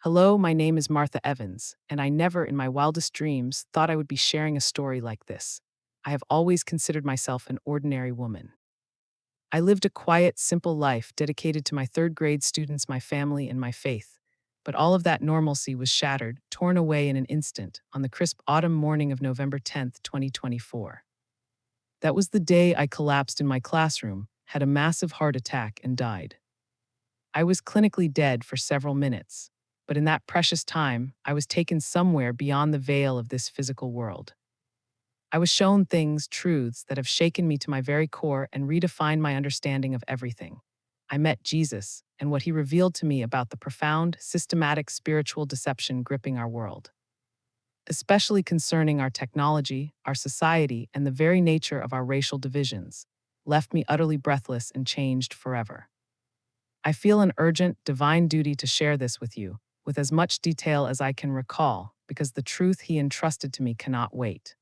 Hello, my name is Martha Evans, and I never in my wildest dreams thought I would be sharing a story like this. I have always considered myself an ordinary woman. I lived a quiet, simple life dedicated to my third grade students, my family, and my faith. But all of that normalcy was shattered, torn away in an instant, on the crisp autumn morning of November 10th, 2024. That was the day I collapsed in my classroom, had a massive heart attack, and died. I was clinically dead for several minutes, but in that precious time, I was taken somewhere beyond the veil of this physical world. I was shown things, truths that have shaken me to my very core and redefined my understanding of everything. I met Jesus and what he revealed to me about the profound, systematic spiritual deception gripping our world, especially concerning our technology, our society, and the very nature of our racial divisions, left me utterly breathless and changed forever. I feel an urgent, divine duty to share this with you, with as much detail as I can recall, because the truth he entrusted to me cannot wait.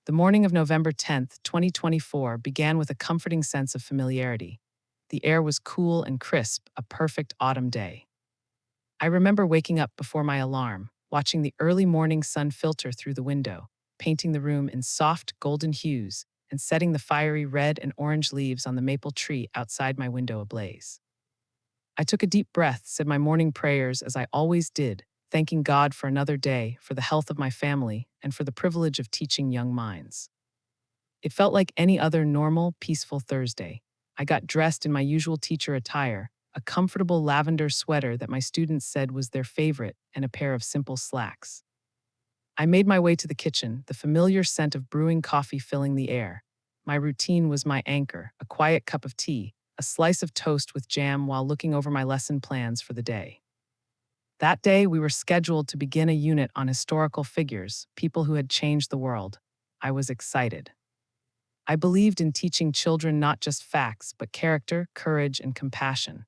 The morning of November 10th, 2024 began with a comforting sense of familiarity. The air was cool and crisp, a perfect autumn day. I remember waking up before my alarm, watching the early morning sun filter through the window, painting the room in soft, golden hues, and setting the fiery red and orange leaves on the maple tree outside my window ablaze. I took a deep breath, said my morning prayers as I always did, thanking God for another day, for the health of my family, and for the privilege of teaching young minds. It felt like any other normal, peaceful Thursday. I got dressed in my usual teacher attire, a comfortable lavender sweater that my students said was their favorite, and a pair of simple slacks. I made my way to the kitchen, the familiar scent of brewing coffee filling the air. My routine was my anchor, a quiet cup of tea, a slice of toast with jam while looking over my lesson plans for the day. That day, we were scheduled to begin a unit on historical figures, people who had changed the world. I was excited. I believed in teaching children not just facts, but character, courage, and compassion.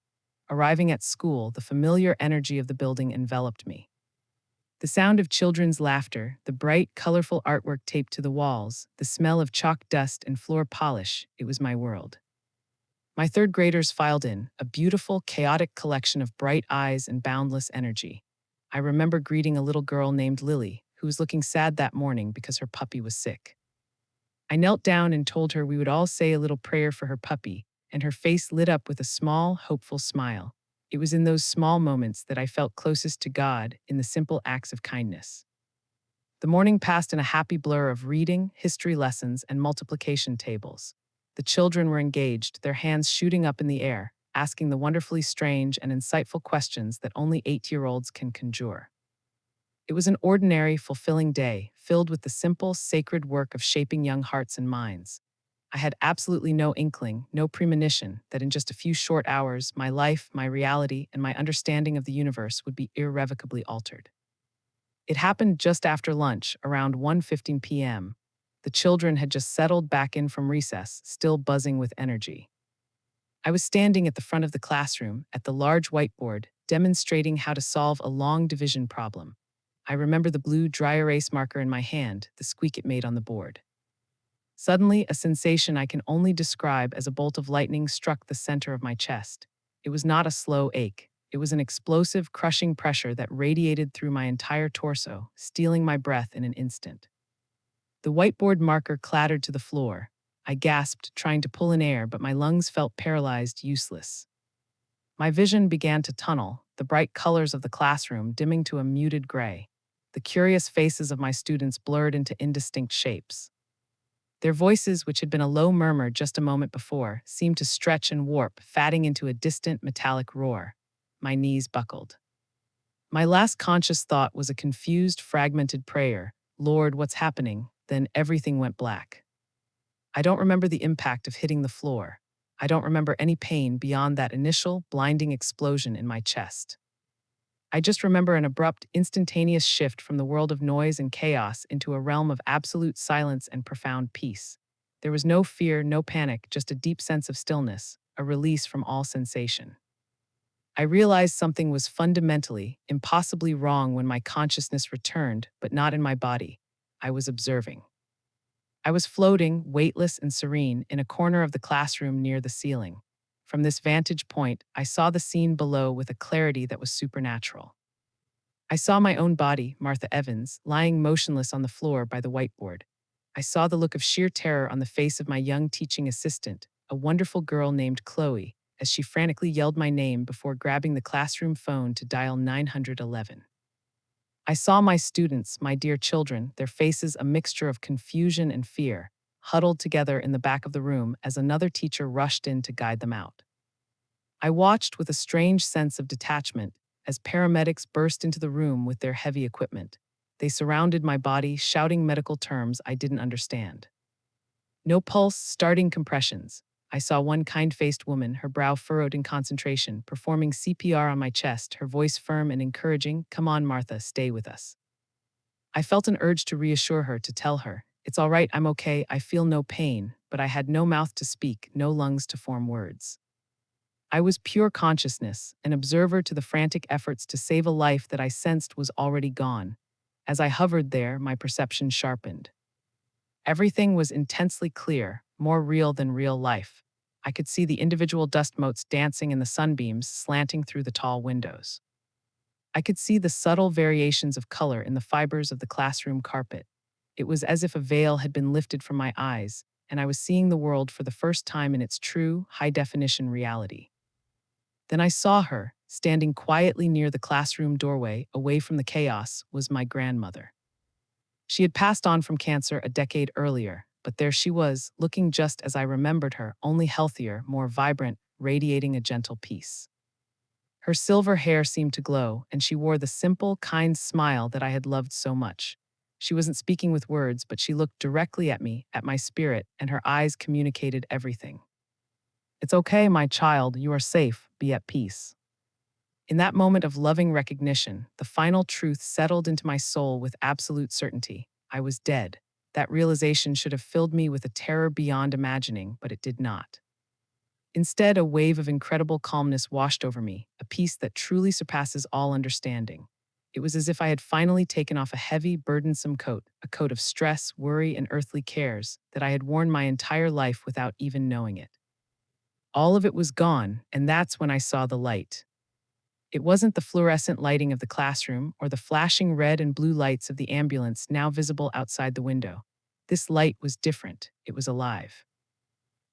Arriving at school, the familiar energy of the building enveloped me. The sound of children's laughter, the bright, colorful artwork taped to the walls, the smell of chalk dust and floor polish, it was my world. My third graders filed in, a beautiful, chaotic collection of bright eyes and boundless energy. I remember greeting a little girl named Lily, who was looking sad that morning because her puppy was sick. I knelt down and told her we would all say a little prayer for her puppy, and her face lit up with a small, hopeful smile. It was in those small moments that I felt closest to God, in the simple acts of kindness. The morning passed in a happy blur of reading, history lessons, and multiplication tables. The children were engaged, their hands shooting up in the air, asking the wonderfully strange and insightful questions that only 8-year-olds can conjure. It was an ordinary, fulfilling day, filled with the simple, sacred work of shaping young hearts and minds. I had absolutely no inkling, no premonition, that in just a few short hours, my life, my reality, and my understanding of the universe would be irrevocably altered. It happened just after lunch, around 1:15 p.m. The children had just settled back in from recess, still buzzing with energy. I was standing at the front of the classroom, at the large whiteboard, demonstrating how to solve a long division problem. I remember the blue dry erase marker in my hand, the squeak it made on the board. Suddenly, a sensation I can only describe as a bolt of lightning struck the center of my chest. It was not a slow ache. It was an explosive, crushing pressure that radiated through my entire torso, stealing my breath in an instant. The whiteboard marker clattered to the floor. I gasped, trying to pull in air, but my lungs felt paralyzed, useless. My vision began to tunnel, the bright colors of the classroom dimming to a muted gray. The curious faces of my students blurred into indistinct shapes. Their voices, which had been a low murmur just a moment before, seemed to stretch and warp, fatting into a distant metallic roar. My knees buckled. My last conscious thought was a confused, fragmented prayer. Lord, what's happening? Then everything went black. I don't remember the impact of hitting the floor. I don't remember any pain beyond that initial, blinding explosion in my chest. I just remember an abrupt, instantaneous shift from the world of noise and chaos into a realm of absolute silence and profound peace. There was no fear, no panic, just a deep sense of stillness, a release from all sensation. I realized something was fundamentally, impossibly wrong when my consciousness returned, but not in my body. I was observing. I was floating, weightless and serene, in a corner of the classroom near the ceiling. From this vantage point, I saw the scene below with a clarity that was supernatural. I saw my own body, Martha Evans, lying motionless on the floor by the whiteboard. I saw the look of sheer terror on the face of my young teaching assistant, a wonderful girl named Chloe, as she frantically yelled my name before grabbing the classroom phone to dial 911. I saw my students, my dear children, their faces a mixture of confusion and fear, huddled together in the back of the room as another teacher rushed in to guide them out. I watched with a strange sense of detachment as paramedics burst into the room with their heavy equipment. They surrounded my body, shouting medical terms I didn't understand. No pulse, starting compressions. I saw one kind-faced woman, her brow furrowed in concentration, performing CPR on my chest, her voice firm and encouraging, "Come on, Martha, stay with us." I felt an urge to reassure her, to tell her, "It's all right, I'm okay, I feel no pain," but I had no mouth to speak, no lungs to form words. I was pure consciousness, an observer to the frantic efforts to save a life that I sensed was already gone. As I hovered there, my perception sharpened. Everything was intensely clear, more real than real life. I could see the individual dust motes dancing in the sunbeams slanting through the tall windows. I could see the subtle variations of color in the fibers of the classroom carpet. It was as if a veil had been lifted from my eyes, and I was seeing the world for the first time in its true, high-definition reality. Then I saw her, standing quietly near the classroom doorway, away from the chaos, was my grandmother. She had passed on from cancer a decade earlier, but there she was, looking just as I remembered her, only healthier, more vibrant, radiating a gentle peace. Her silver hair seemed to glow, and she wore the simple, kind smile that I had loved so much. She wasn't speaking with words, but she looked directly at me, at my spirit, and her eyes communicated everything. "It's okay, my child, you are safe, be at peace." In that moment of loving recognition, the final truth settled into my soul with absolute certainty. I was dead. That realization should have filled me with a terror beyond imagining, but it did not. Instead, a wave of incredible calmness washed over me, a peace that truly surpasses all understanding. It was as if I had finally taken off a heavy, burdensome coat, a coat of stress, worry, and earthly cares that I had worn my entire life without even knowing it. All of it was gone, and that's when I saw the light. It wasn't the fluorescent lighting of the classroom or the flashing red and blue lights of the ambulance now visible outside the window. This light was different. It was alive.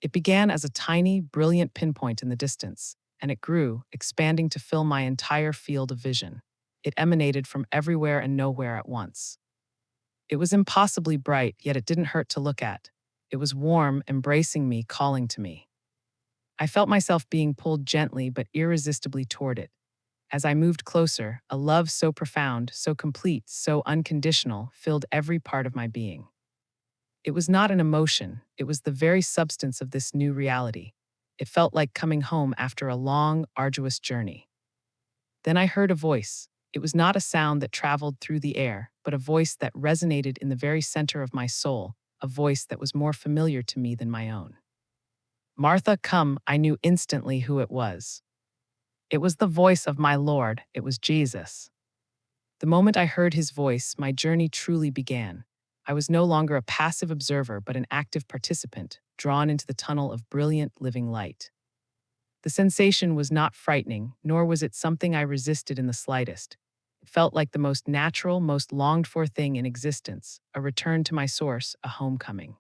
It began as a tiny, brilliant pinpoint in the distance, and it grew, expanding to fill my entire field of vision. It emanated from everywhere and nowhere at once. It was impossibly bright, yet it didn't hurt to look at. It was warm, embracing me, calling to me. I felt myself being pulled gently but irresistibly toward it. As I moved closer, a love so profound, so complete, so unconditional filled every part of my being. It was not an emotion, it was the very substance of this new reality. It felt like coming home after a long, arduous journey. Then I heard a voice. It was not a sound that traveled through the air, but a voice that resonated in the very center of my soul, a voice that was more familiar to me than my own. "Martha, come," I knew instantly who it was. It was the voice of my Lord, it was Jesus. The moment I heard his voice, my journey truly began. I was no longer a passive observer, but an active participant, drawn into the tunnel of brilliant, living light. The sensation was not frightening, nor was it something I resisted in the slightest. It felt like the most natural, most longed-for thing in existence, a return to my source, a homecoming.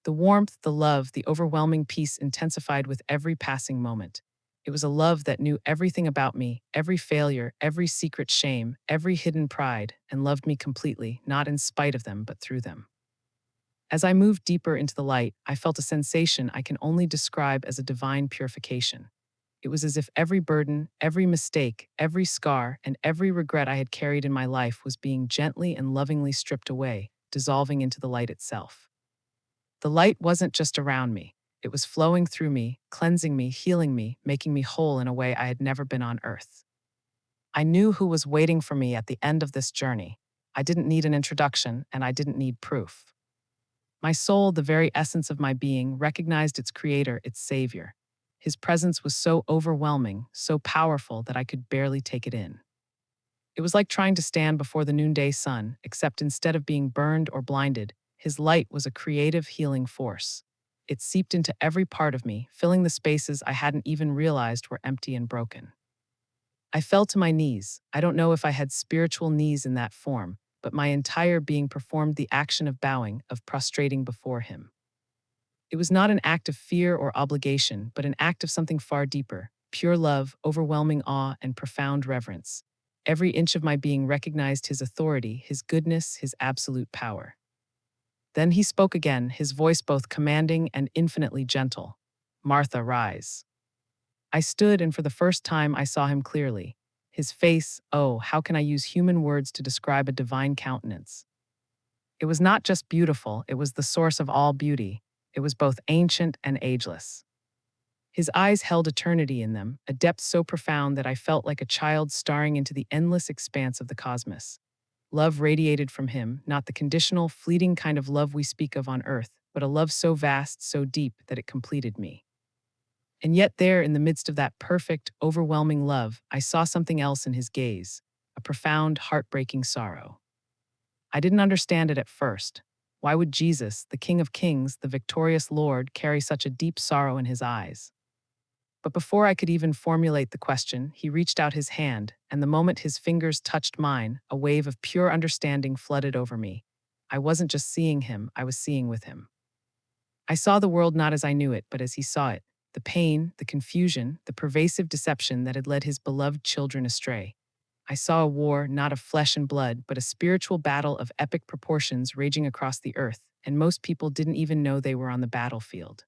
The warmth, the love, the overwhelming peace intensified with every passing moment. It was a love that knew everything about me, every failure, every secret shame, every hidden pride, and loved me completely, not in spite of them, but through them. As I moved deeper into the light, I felt a sensation I can only describe as a divine purification. It was as if every burden, every mistake, every scar, and every regret I had carried in my life was being gently and lovingly stripped away, dissolving into the light itself. The light wasn't just around me. It was flowing through me, cleansing me, healing me, making me whole in a way I had never been on earth. I knew who was waiting for me at the end of this journey. I didn't need an introduction, and I didn't need proof. My soul, the very essence of my being, recognized its creator, its savior. His presence was so overwhelming, so powerful that I could barely take it in. It was like trying to stand before the noonday sun, except instead of being burned or blinded, his light was a creative, healing force. It seeped into every part of me, filling the spaces I hadn't even realized were empty and broken. I fell to my knees. I don't know if I had spiritual knees in that form, but my entire being performed the action of bowing, of prostrating before him. It was not an act of fear or obligation, but an act of something far deeper, pure love, overwhelming awe, and profound reverence. Every inch of my being recognized his authority, his goodness, his absolute power. Then he spoke again, his voice both commanding and infinitely gentle. Martha, rise. I stood, and for the first time I saw him clearly. His face, oh, how can I use human words to describe a divine countenance? It was not just beautiful, it was the source of all beauty. It was both ancient and ageless. His eyes held eternity in them, a depth so profound that I felt like a child staring into the endless expanse of the cosmos. Love radiated from him, not the conditional, fleeting kind of love we speak of on earth, but a love so vast, so deep, that it completed me. And yet, there, in the midst of that perfect, overwhelming love, I saw something else in his gaze, a profound, heartbreaking sorrow. I didn't understand it at first. Why would Jesus, the King of Kings, the victorious Lord, carry such a deep sorrow in his eyes? But before I could even formulate the question, he reached out his hand, and the moment his fingers touched mine, a wave of pure understanding flooded over me. I wasn't just seeing him, I was seeing with him. I saw the world not as I knew it, but as he saw it. The pain, the confusion, the pervasive deception that had led his beloved children astray. I saw a war not of flesh and blood, but a spiritual battle of epic proportions raging across the earth, and most people didn't even know they were on the battlefield.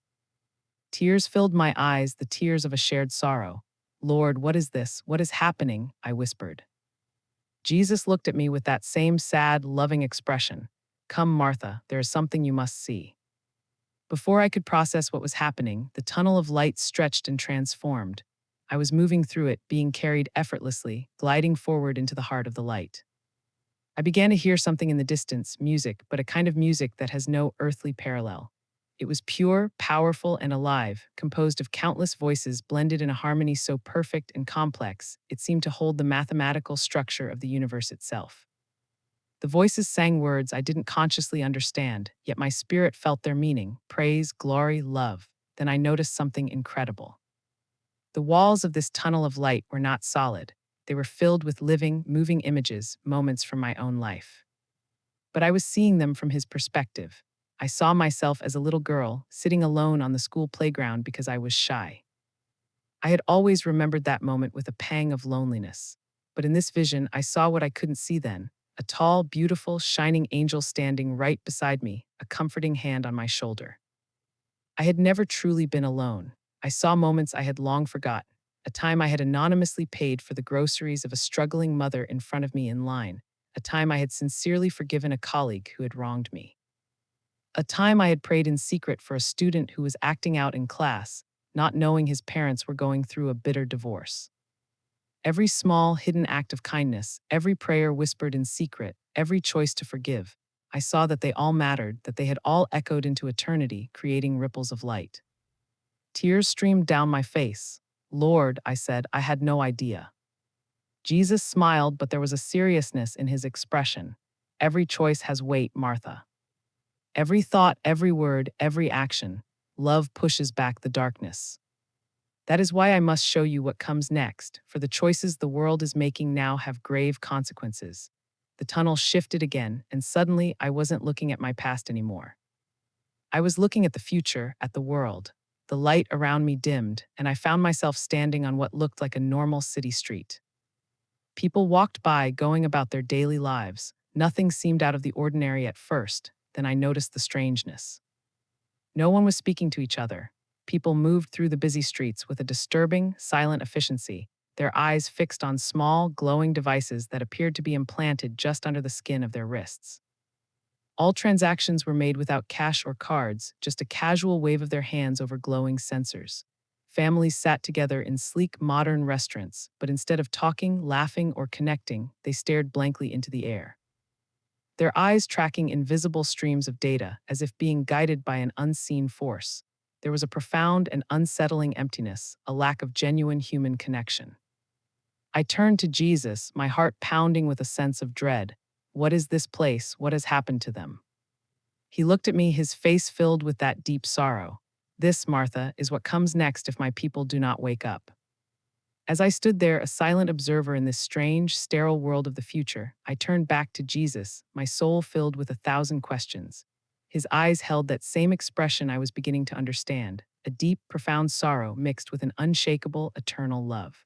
Tears filled my eyes, the tears of a shared sorrow. Lord, what is this? What is happening? I whispered. Jesus looked at me with that same sad, loving expression. Come, Martha, there is something you must see. Before I could process what was happening, the tunnel of light stretched and transformed. I was moving through it, being carried effortlessly, gliding forward into the heart of the light. I began to hear something in the distance, music, but a kind of music that has no earthly parallel. It was pure, powerful, and alive, composed of countless voices blended in a harmony so perfect and complex, it seemed to hold the mathematical structure of the universe itself. The voices sang words I didn't consciously understand, yet my spirit felt their meaning: praise, glory, love. Then I noticed something incredible. The walls of this tunnel of light were not solid. They were filled with living, moving images, moments from my own life. But I was seeing them from his perspective. I saw myself as a little girl, sitting alone on the school playground because I was shy. I had always remembered that moment with a pang of loneliness. But in this vision, I saw what I couldn't see then: a tall, beautiful, shining angel standing right beside me, a comforting hand on my shoulder. I had never truly been alone. I saw moments I had long forgotten, a time I had anonymously paid for the groceries of a struggling mother in front of me in line, a time I had sincerely forgiven a colleague who had wronged me, a time I had prayed in secret for a student who was acting out in class, not knowing his parents were going through a bitter divorce. Every small, hidden act of kindness, every prayer whispered in secret, every choice to forgive, I saw that they all mattered, that they had all echoed into eternity, creating ripples of light. Tears streamed down my face. Lord, I said, I had no idea. Jesus smiled, but there was a seriousness in his expression. Every choice has weight, Martha. Every thought, every word, every action. Love pushes back the darkness. That is why I must show you what comes next, for the choices the world is making now have grave consequences. The tunnel shifted again, and suddenly I wasn't looking at my past anymore. I was looking at the future, at the world. The light around me dimmed, and I found myself standing on what looked like a normal city street. People walked by, going about their daily lives. Nothing seemed out of the ordinary at first, then I noticed the strangeness. No one was speaking to each other. People moved through the busy streets with a disturbing, silent efficiency, their eyes fixed on small, glowing devices that appeared to be implanted just under the skin of their wrists. All transactions were made without cash or cards, just a casual wave of their hands over glowing sensors. Families sat together in sleek, modern restaurants, but instead of talking, laughing, or connecting, they stared blankly into the air, their eyes tracking invisible streams of data as if being guided by an unseen force. There was a profound and unsettling emptiness, a lack of genuine human connection. I turned to Jesus, my heart pounding with a sense of dread. What is this place? What has happened to them? He looked at me, his face filled with that deep sorrow. This, Martha, is what comes next if my people do not wake up. As I stood there, a silent observer in this strange, sterile world of the future, I turned back to Jesus, my soul filled with 1,000 questions. His eyes held that same expression I was beginning to understand, a deep, profound sorrow mixed with an unshakable, eternal love.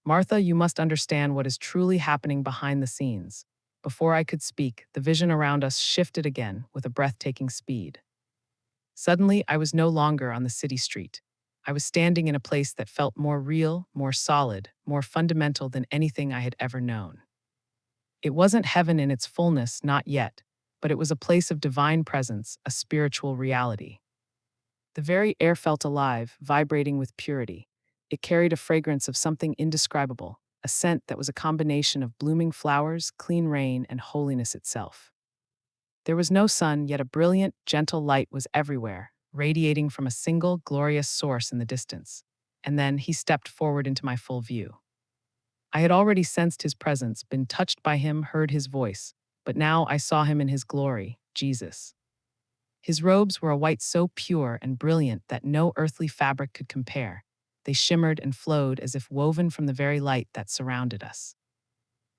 Martha, you must understand what is truly happening behind the scenes. Before I could speak, the vision around us shifted again with a breathtaking speed. Suddenly, I was no longer on the city street. I was standing in a place that felt more real, more solid, more fundamental than anything I had ever known. It wasn't heaven in its fullness, not yet, but it was a place of divine presence, a spiritual reality. The very air felt alive, vibrating with purity. It carried a fragrance of something indescribable, a scent that was a combination of blooming flowers, clean rain, and holiness itself. There was no sun, yet a brilliant, gentle light was everywhere, radiating from a single, glorious source in the distance. And then he stepped forward into my full view. I had already sensed his presence, been touched by him, heard his voice, but now I saw him in his glory, Jesus. His robes were a white so pure and brilliant that no earthly fabric could compare. They shimmered and flowed as if woven from the very light that surrounded us.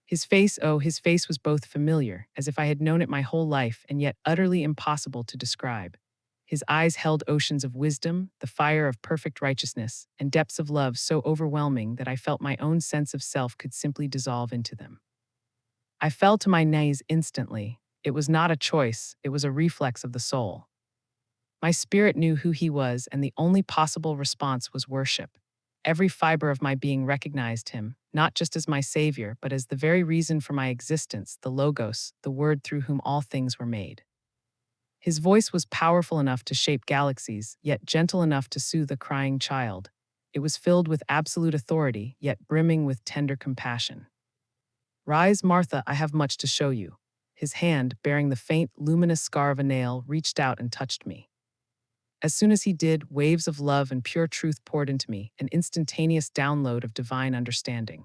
His face, oh, his face was both familiar, as if I had known it my whole life, and yet utterly impossible to describe. His eyes held oceans of wisdom, the fire of perfect righteousness, and depths of love so overwhelming that I felt my own sense of self could simply dissolve into them. I fell to my knees instantly. It was not a choice, it was a reflex of the soul. My spirit knew who he was, and the only possible response was worship. Every fiber of my being recognized him, not just as my savior, but as the very reason for my existence, the Logos, the word through whom all things were made. His voice was powerful enough to shape galaxies, yet gentle enough to soothe a crying child. It was filled with absolute authority, yet brimming with tender compassion. Rise, Martha, I have much to show you. His hand, bearing the faint, luminous scar of a nail, reached out and touched me. As soon as he did, waves of love and pure truth poured into me, an instantaneous download of divine understanding.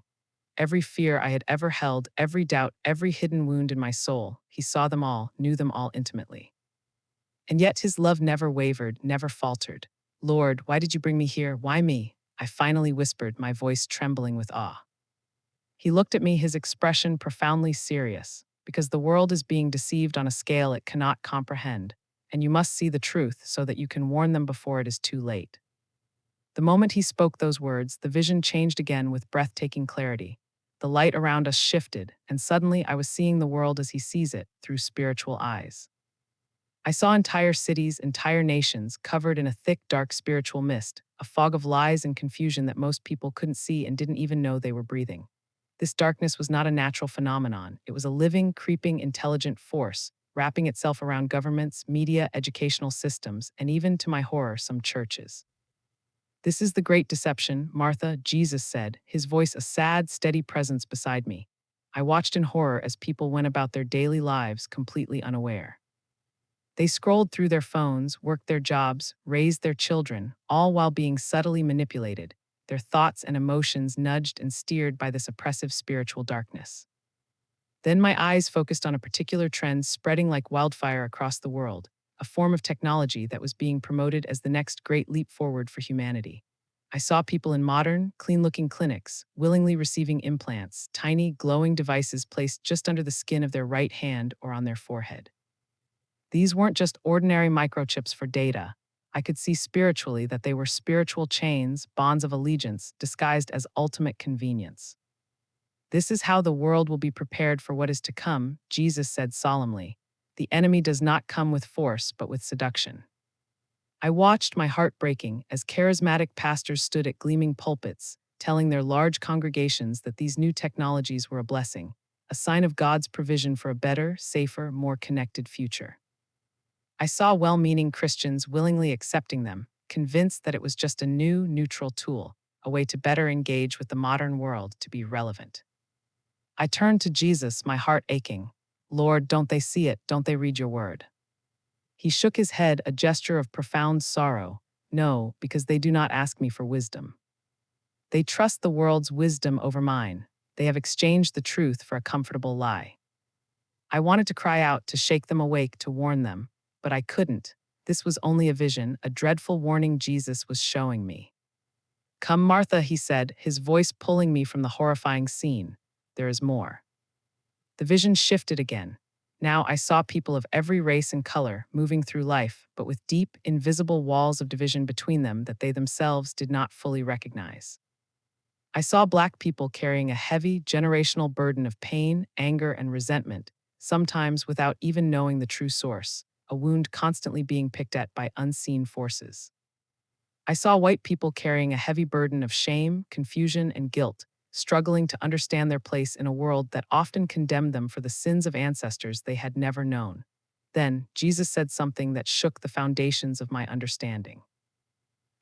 Every fear I had ever held, every doubt, every hidden wound in my soul, he saw them all, knew them all intimately. And yet his love never wavered, never faltered. Lord, why did you bring me here? Why me? I finally whispered, my voice trembling with awe. He looked at me, his expression profoundly serious, because the world is being deceived on a scale it cannot comprehend, and you must see the truth so that you can warn them before it is too late. The moment he spoke those words, the vision changed again with breathtaking clarity. The light around us shifted, and suddenly I was seeing the world as he sees it, through spiritual eyes. I saw entire cities, entire nations, covered in a thick, dark spiritual mist, a fog of lies and confusion that most people couldn't see and didn't even know they were breathing. This darkness was not a natural phenomenon. It was a living, creeping, intelligent force, wrapping itself around governments, media, educational systems, and even, to my horror, some churches. This is the great deception, Martha, Jesus said, his voice a sad, steady presence beside me. I watched in horror as people went about their daily lives completely unaware. They scrolled through their phones, worked their jobs, raised their children, all while being subtly manipulated, their thoughts and emotions nudged and steered by this oppressive spiritual darkness. Then my eyes focused on a particular trend spreading like wildfire across the world, a form of technology that was being promoted as the next great leap forward for humanity. I saw people in modern, clean-looking clinics, willingly receiving implants, tiny, glowing devices placed just under the skin of their right hand or on their forehead. These weren't just ordinary microchips for data. I could see spiritually that they were spiritual chains, bonds of allegiance, disguised as ultimate convenience. This is how the world will be prepared for what is to come, Jesus said solemnly. The enemy does not come with force, but with seduction. I watched, my heart breaking, as charismatic pastors stood at gleaming pulpits, telling their large congregations that these new technologies were a blessing, a sign of God's provision for a better, safer, more connected future. I saw well-meaning Christians willingly accepting them, convinced that it was just a new, neutral tool, a way to better engage with the modern world to be relevant. I turned to Jesus, my heart aching. Lord, don't they see it? Don't they read your word? He shook his head, a gesture of profound sorrow. No, because they do not ask me for wisdom. They trust the world's wisdom over mine. They have exchanged the truth for a comfortable lie. I wanted to cry out, to shake them awake, to warn them, but I couldn't. This was only a vision, a dreadful warning Jesus was showing me. Come, Martha, he said, his voice pulling me from the horrifying scene. There is more. The vision shifted again. Now I saw people of every race and color moving through life, but with deep, invisible walls of division between them that they themselves did not fully recognize. I saw Black people carrying a heavy, generational burden of pain, anger, and resentment, sometimes without even knowing the true source, a wound constantly being picked at by unseen forces. I saw white people carrying a heavy burden of shame, confusion, and guilt, struggling to understand their place in a world that often condemned them for the sins of ancestors they had never known. Then, Jesus said something that shook the foundations of my understanding.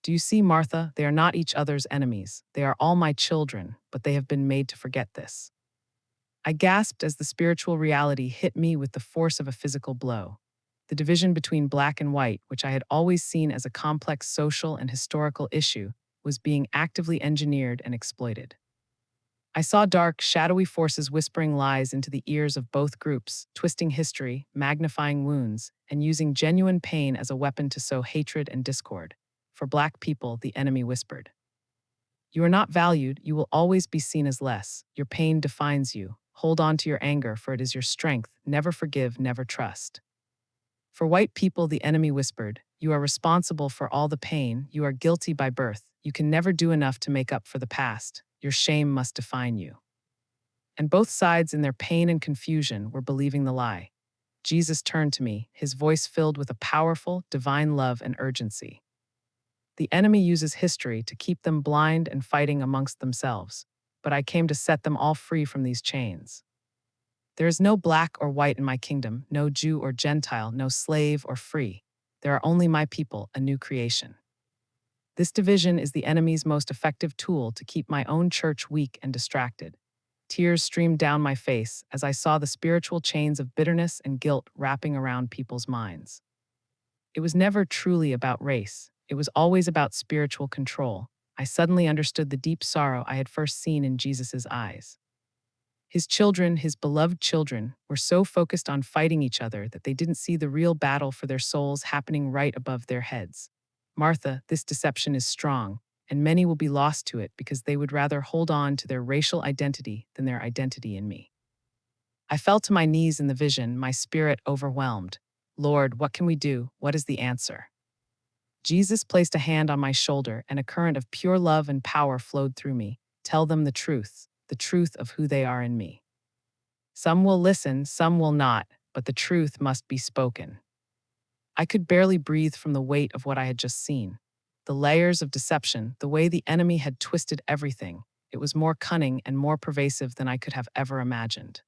Do you see, Martha? They are not each other's enemies. They are all my children, but they have been made to forget this. I gasped as the spiritual reality hit me with the force of a physical blow. The division between black and white, which I had always seen as a complex social and historical issue, was being actively engineered and exploited. I saw dark, shadowy forces whispering lies into the ears of both groups, twisting history, magnifying wounds, and using genuine pain as a weapon to sow hatred and discord. For Black people, the enemy whispered, "You are not valued, you will always be seen as less. Your pain defines you. Hold on to your anger, for it is your strength. Never forgive, never trust." For white people, the enemy whispered, "You are responsible for all the pain. You are guilty by birth. You can never do enough to make up for the past. Your shame must define you." And both sides, in their pain and confusion, were believing the lie. Jesus turned to me, his voice filled with a powerful, divine love and urgency. The enemy uses history to keep them blind and fighting amongst themselves, but I came to set them all free from these chains. There is no black or white in my kingdom, no Jew or Gentile, no slave or free. There are only my people, a new creation. This division is the enemy's most effective tool to keep my own church weak and distracted. Tears streamed down my face as I saw the spiritual chains of bitterness and guilt wrapping around people's minds. It was never truly about race. It was always about spiritual control. I suddenly understood the deep sorrow I had first seen in Jesus' eyes. His children, his beloved children, were so focused on fighting each other that they didn't see the real battle for their souls happening right above their heads. Martha, this deception is strong, and many will be lost to it because they would rather hold on to their racial identity than their identity in me. I fell to my knees in the vision, my spirit overwhelmed. Lord, what can we do? What is the answer? Jesus placed a hand on my shoulder, and a current of pure love and power flowed through me. Tell them the truth of who they are in me. Some will listen, some will not, but the truth must be spoken. I could barely breathe from the weight of what I had just seen. The layers of deception, the way the enemy had twisted everything, it was more cunning and more pervasive than I could have ever imagined.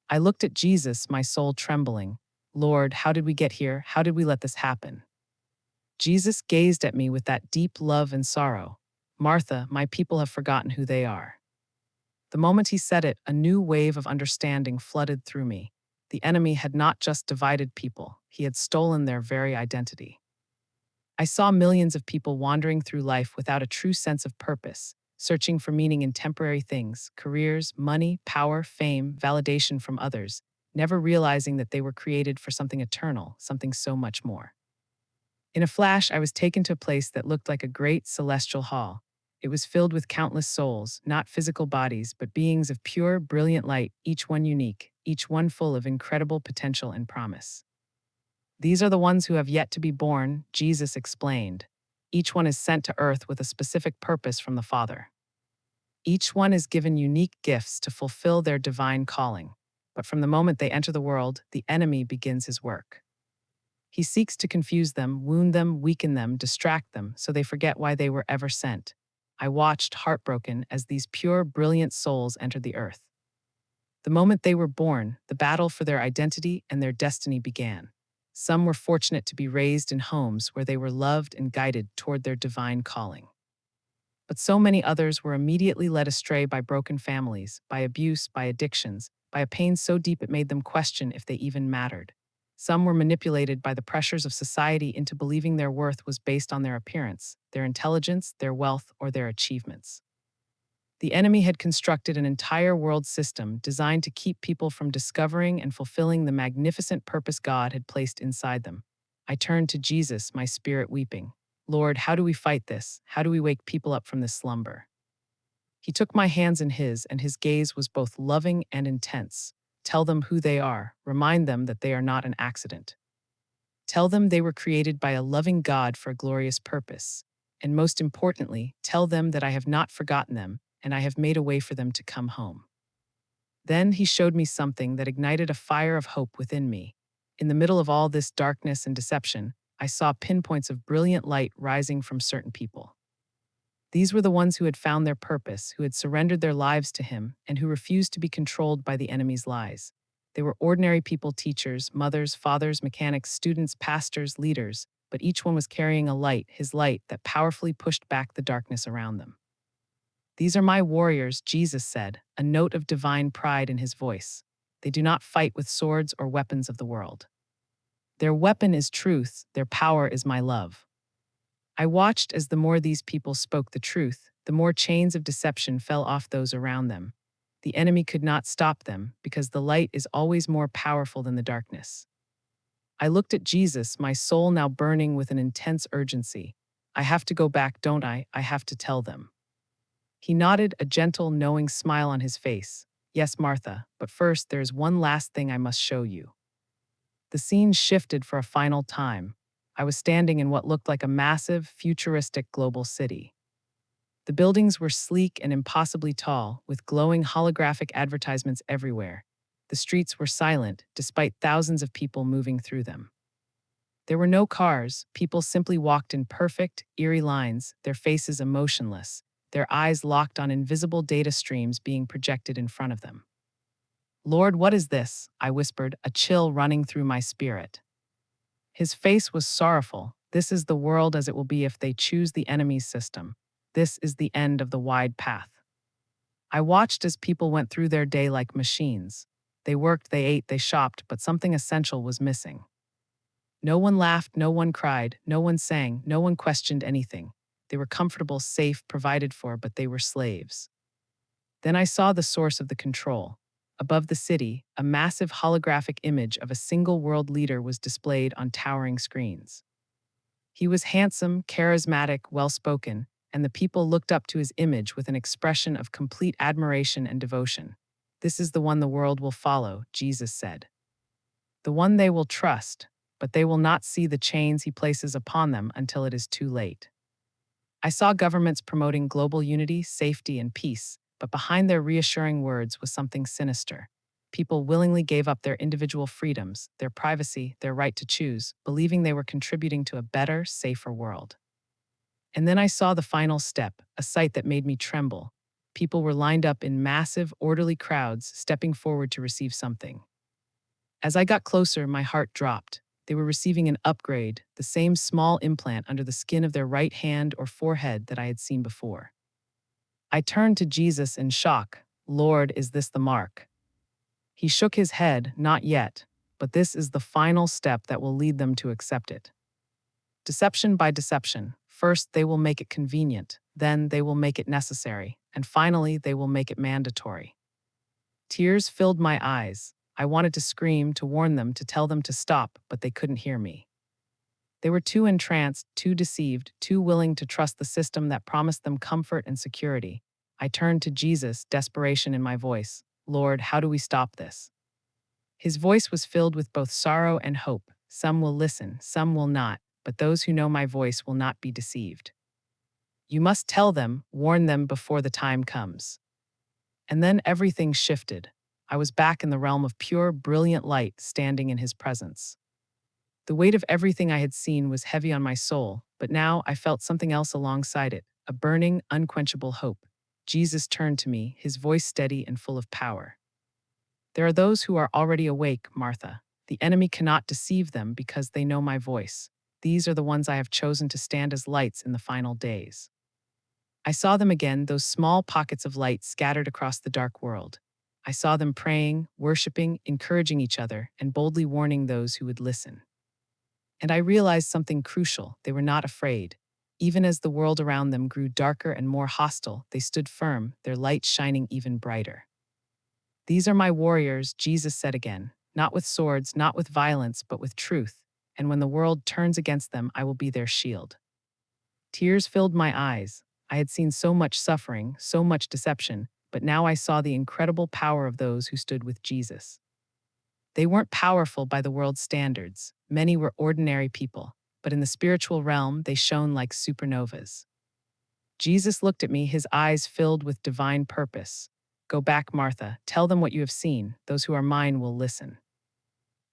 I looked at Jesus, my soul trembling. Lord, how did we get here? How did we let this happen? Jesus gazed at me with that deep love and sorrow. Martha, my people have forgotten who they are. The moment he said it, a new wave of understanding flooded through me. The enemy had not just divided people, he had stolen their very identity. I saw millions of people wandering through life without a true sense of purpose, searching for meaning in temporary things, careers, money, power, fame, validation from others, never realizing that they were created for something eternal, something so much more. In a flash, I was taken to a place that looked like a great celestial hall. It was filled with countless souls, not physical bodies, but beings of pure, brilliant light, each one unique, each one full of incredible potential and promise. These are the ones who have yet to be born, Jesus explained. Each one is sent to earth with a specific purpose from the Father. Each one is given unique gifts to fulfill their divine calling. But from the moment they enter the world, the enemy begins his work. He seeks to confuse them, wound them, weaken them, distract them, so they forget why they were ever sent. I watched, heartbroken, as these pure, brilliant souls entered the earth. The moment they were born, the battle for their identity and their destiny began. Some were fortunate to be raised in homes where they were loved and guided toward their divine calling. But so many others were immediately led astray by broken families, by abuse, by addictions, by a pain so deep it made them question if they even mattered. Some were manipulated by the pressures of society into believing their worth was based on their appearance, their intelligence, their wealth, or their achievements. The enemy had constructed an entire world system designed to keep people from discovering and fulfilling the magnificent purpose God had placed inside them. I turned to Jesus, my spirit weeping. Lord, how do we fight this? How do we wake people up from this slumber? He took my hands in his, and his gaze was both loving and intense. Tell them who they are. Remind them that they are not an accident. Tell them they were created by a loving God for a glorious purpose. And most importantly, tell them that I have not forgotten them, and I have made a way for them to come home. Then he showed me something that ignited a fire of hope within me. In the middle of all this darkness and deception, I saw pinpoints of brilliant light rising from certain people. These were the ones who had found their purpose, who had surrendered their lives to him, and who refused to be controlled by the enemy's lies. They were ordinary people, teachers, mothers, fathers, mechanics, students, pastors, leaders, but each one was carrying a light, his light, that powerfully pushed back the darkness around them. These are my warriors, Jesus said, a note of divine pride in his voice. They do not fight with swords or weapons of the world. Their weapon is truth, their power is my love. I watched as the more these people spoke the truth, the more chains of deception fell off those around them. The enemy could not stop them because the light is always more powerful than the darkness. I looked at Jesus, my soul now burning with an intense urgency. I have to go back, don't I? I have to tell them. He nodded, a gentle, knowing smile on his face. Yes, Martha, but first there is one last thing I must show you. The scene shifted for a final time. I was standing in what looked like a massive, futuristic global city. The buildings were sleek and impossibly tall, with glowing holographic advertisements everywhere. The streets were silent, despite thousands of people moving through them. There were no cars, people simply walked in perfect, eerie lines, their faces emotionless, their eyes locked on invisible data streams being projected in front of them. Lord, what is this? I whispered, a chill running through my spirit. His face was sorrowful. This is the world as it will be if they choose the enemy's system. This is the end of the wide path. I watched as people went through their day like machines. They worked, they ate, they shopped, but something essential was missing. No one laughed, no one cried, no one sang, no one questioned anything. They were comfortable, safe, provided for, but they were slaves. Then I saw the source of the control. Above the city, a massive holographic image of a single world leader was displayed on towering screens. He was handsome, charismatic, well-spoken, and the people looked up to his image with an expression of complete admiration and devotion. This is the one the world will follow, Jesus said. The one they will trust, but they will not see the chains he places upon them until it is too late. I saw governments promoting global unity, safety, and peace, but behind their reassuring words was something sinister. People willingly gave up their individual freedoms, their privacy, their right to choose, believing they were contributing to a better, safer world. And then I saw the final step, a sight that made me tremble. People were lined up in massive, orderly crowds, stepping forward to receive something. As I got closer, my heart dropped. They were receiving an upgrade, the same small implant under the skin of their right hand or forehead that I had seen before. I turned to Jesus in shock. Lord, is this the mark? He shook his head, not yet, but this is the final step that will lead them to accept it. Deception by deception. First, they will make it convenient, then they will make it necessary, and finally, they will make it mandatory. Tears filled my eyes. I wanted to scream, to warn them, to tell them to stop, but they couldn't hear me. They were too entranced, too deceived, too willing to trust the system that promised them comfort and security. I turned to Jesus, desperation in my voice. Lord, how do we stop this? His voice was filled with both sorrow and hope. Some will listen, some will not, but those who know my voice will not be deceived. You must tell them, warn them before the time comes. And then everything shifted. I was back in the realm of pure, brilliant light, standing in his presence. The weight of everything I had seen was heavy on my soul, but now I felt something else alongside it, a burning, unquenchable hope. Jesus turned to me, his voice steady and full of power. There are those who are already awake, Martha. The enemy cannot deceive them because they know my voice. These are the ones I have chosen to stand as lights in the final days. I saw them again, those small pockets of light scattered across the dark world. I saw them praying, worshiping, encouraging each other, and boldly warning those who would listen. And I realized something crucial. They were not afraid. Even as the world around them grew darker and more hostile, they stood firm, their light shining even brighter. These are my warriors, Jesus said again, not with swords, not with violence, but with truth. And when the world turns against them, I will be their shield. Tears filled my eyes. I had seen so much suffering, so much deception, but now I saw the incredible power of those who stood with Jesus. They weren't powerful by the world's standards. Many were ordinary people, but in the spiritual realm, they shone like supernovas. Jesus looked at me, his eyes filled with divine purpose. Go back, Martha. Tell them what you have seen. Those who are mine will listen.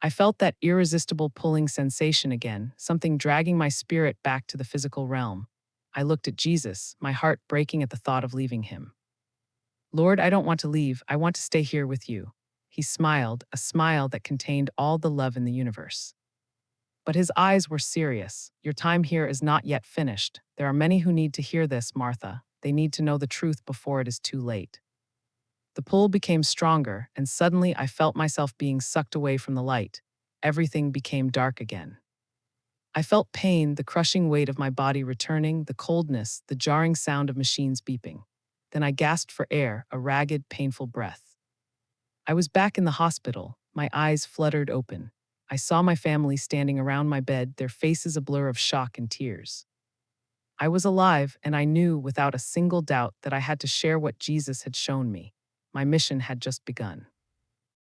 I felt that irresistible pulling sensation again, something dragging my spirit back to the physical realm. I looked at Jesus, my heart breaking at the thought of leaving him. Lord, I don't want to leave. I want to stay here with you. He smiled, a smile that contained all the love in the universe. But his eyes were serious. Your time here is not yet finished. There are many who need to hear this, Martha. They need to know the truth before it is too late. The pull became stronger, and suddenly I felt myself being sucked away from the light. Everything became dark again. I felt pain, the crushing weight of my body returning, the coldness, the jarring sound of machines beeping. Then I gasped for air, a ragged, painful breath. I was back in the hospital, my eyes fluttered open. I saw my family standing around my bed, their faces a blur of shock and tears. I was alive, and I knew without a single doubt that I had to share what Jesus had shown me. My mission had just begun.